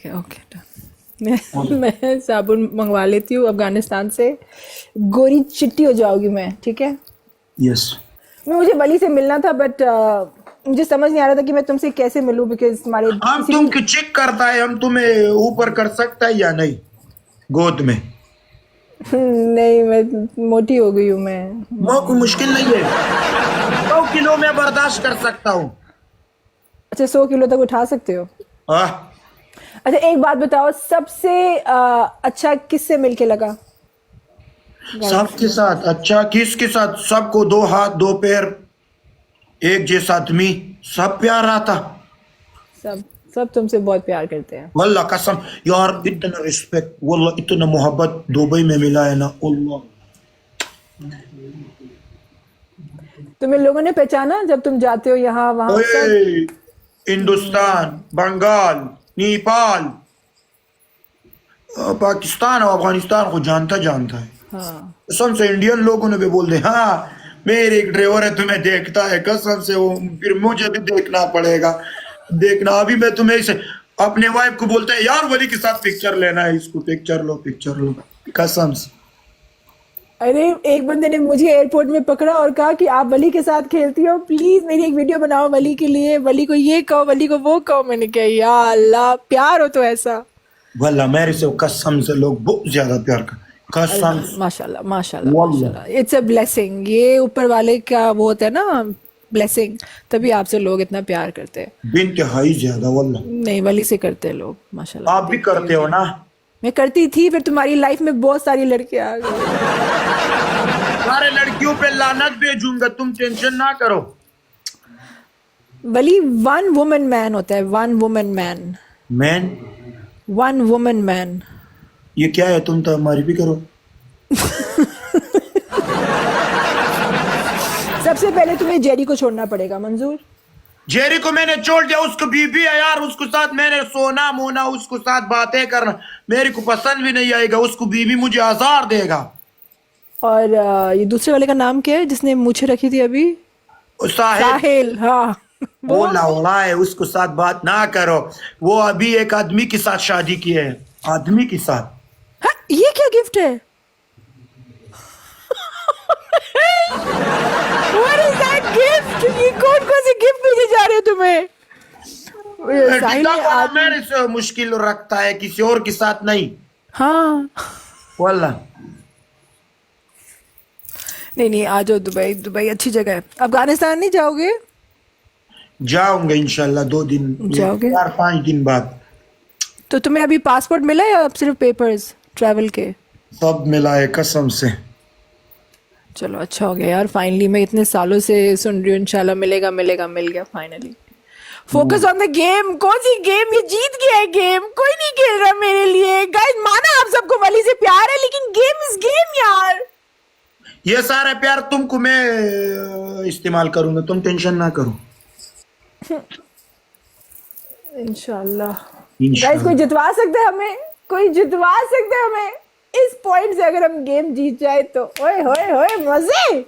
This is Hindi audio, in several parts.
ठीक है, ओके डन। मैं साबुन मंगवा लेती हूँ अफगानिस्तान से, गोरी चिट्टी हो जाओगी मैं, ठीक है। यस मुझे वली से मिलना था, बट मुझे समझ नहीं आ रहा था कि मैं तुमसे कैसे मिलूं, बिकॉज तुम्हारे हम किसी तुमको भी चेक करता है, हम तुम्हें ऊपर कर सकता है या नहीं गोद में। नहीं, मैं मोटी हो गई हूँ मैं। वो कोई मुश्किल नहीं है, 100 किलो में बर्दाश्त कर सकता हूँ। अच्छा, 100 किलो तक उठा सकते हो? आह, अच्छा, एक बात बताओ, सबसे अच्छा किससे मिलके लगा? सबके साथ अच्छा, किसके साथ? सबको, 2 हाथ 2 पैर, एक जैसा आदमी, सब प्यार आता। सब सब तुमसे बहुत प्यार करते हैं। वल्लाह कसम यार, इतना रिस्पेक्ट, वल्लाह इतना मोहब्बत दुबई में मिला है ना, अल्लाह। तुम्हें लोगों ने पहचाना जब तुम जाते हो यहाँ वहाँ सब? ओए, हिंदुस्तान, बंगाल, नेपाल, पाकिस्तान और अफगानिस्तान को जानता जानता है। हाँ। कसम से इंडियन लोगों ने भी बोल दे, हाँ मेरे एक ड्राइवर है, तुम्हें देखता है, कसम से वो, फिर मुझे भी देखना पड़ेगा। देखना, अभी मैं तुम्हें इसे अपने वाइफ को बोलता है, यार वली के साथ पिक्चर लेना है, इसको पिक्चर लो पिक्चर लो, कसम से। अरे, एक बंदे ने मुझे एयरपोर्ट में पकड़ा और कहा कि आप वली के साथ खेलती हो, प्लीज मेरी एक वीडियो बनाओ वली के लिए, वली को ये कहो, वली को वो कहो। मैंने कहा या अल्लाह, प्यार हो तो ऐसा। वल्ला मेरे से कसम से लोग बहुत ज्यादा प्यार कर, कसम से। माशाल्लाह माशाल्लाह वल्लाह माशाल्लाह, इट्स अ ब्लेसिंग, ये ऊपर वाले का वो होता है ना, ब्लेसिंग, तभी आपसे लोग इतना प्यार करते हैं। बेइंतहाई ज्यादा, वल्लाह। नहीं, वली से करते हैं लोग, माशाल्लाह। आप भी देखती हूँ करते हो ना? मैं, करती थी, फिर तुम्हारी लाइफ में बहुत सारी लड़कियां आ गई। सारे लड़कियों पे लानत भेजूंगा, तुम टेंशन ना करो। वली वन वुमन मैन होता है, one woman man, man, one woman man. ये क्या है? तुम तो हमारी भी करो। सबसे पहले तुम्हें जेरी को छोड़ना पड़ेगा, मंजूर? जेरी को मैंने छोड़ दिया, उसको बीबी है यार, उसके साथ मैंने सोना मोना, उसके साथ बातें करना मेरे को पसंद भी नहीं आएगा, उसको बीबी मुझे आजार देगा। और ये दूसरे वाले का नाम क्या है जिसने मूछें रखी थी अभी? साहिल, साहिल, हाँ। वो लौड़ा है, उसके साथ बात ना करो। वो अभी एक आदमी के साथ शादी की है, आदमी के साथ। हाँ, ये क्या गिफ्ट है? What is that gift? ये कौन कौन से गिफ्ट भेजे जा रहे हो तुम्हें? ये साहिल कितना ने बड़ा आदमी, मेरे से मुश्किल रखता है, किसी और के साथ नहीं। हाँ। वल्ला नहीं नहीं, आ जाओ दुबई, दुबई अच्छी जगह है। अफगानिस्तान नहीं जाओगे? जाऊंगा इंशाल्लाह 2 दिन, जाओगे? 4-5 दिन बाद। तो तुम्हें अभी पासपोर्ट मिला या अब सिर्फ पेपर्स ट्रैवल के? सब मिला है, कसम से। चलो अच्छा हो गया यार, फाइनली। मैं इतने सालों से सुन रही हूँ, इंशाल्लाह मिलेगा मिलेगा, मिल गया finally. Focus on the game. कौन सी गेम? ये जीत गया है गेम, कोई नहीं खेल रहा मेरे लिए। गाइस, माना आप सबको वली से प्यार है, लेकिन गेम इज गेम यार। ये सारा प्यार तुमको मैं इस्तेमाल करूंगा, तुम टेंशन ना करो। इंशाल्लाह। गाइस, इंशाल्लाह। कोई जितवा सकता है हमें? कोई जितवा सकता है हमें इस पॉइंट से, अगर हम गेम जीत जाए तो? ओए होए होए, मजे। बस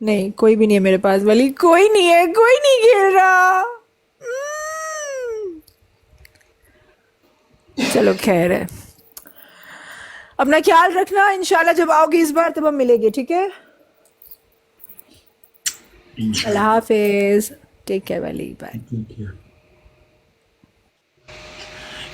नहीं, कोई भी नहीं है मेरे पास वली, कोई नहीं है, कोई नहीं खेल रहा। चलो खैर है, अपना ख्याल रखना। इंशाल्लाह जब आओगे इस बार तब हम मिलेंगे, ठीक है? अल्लाह हाफिज, टेक केयर वली, बाय।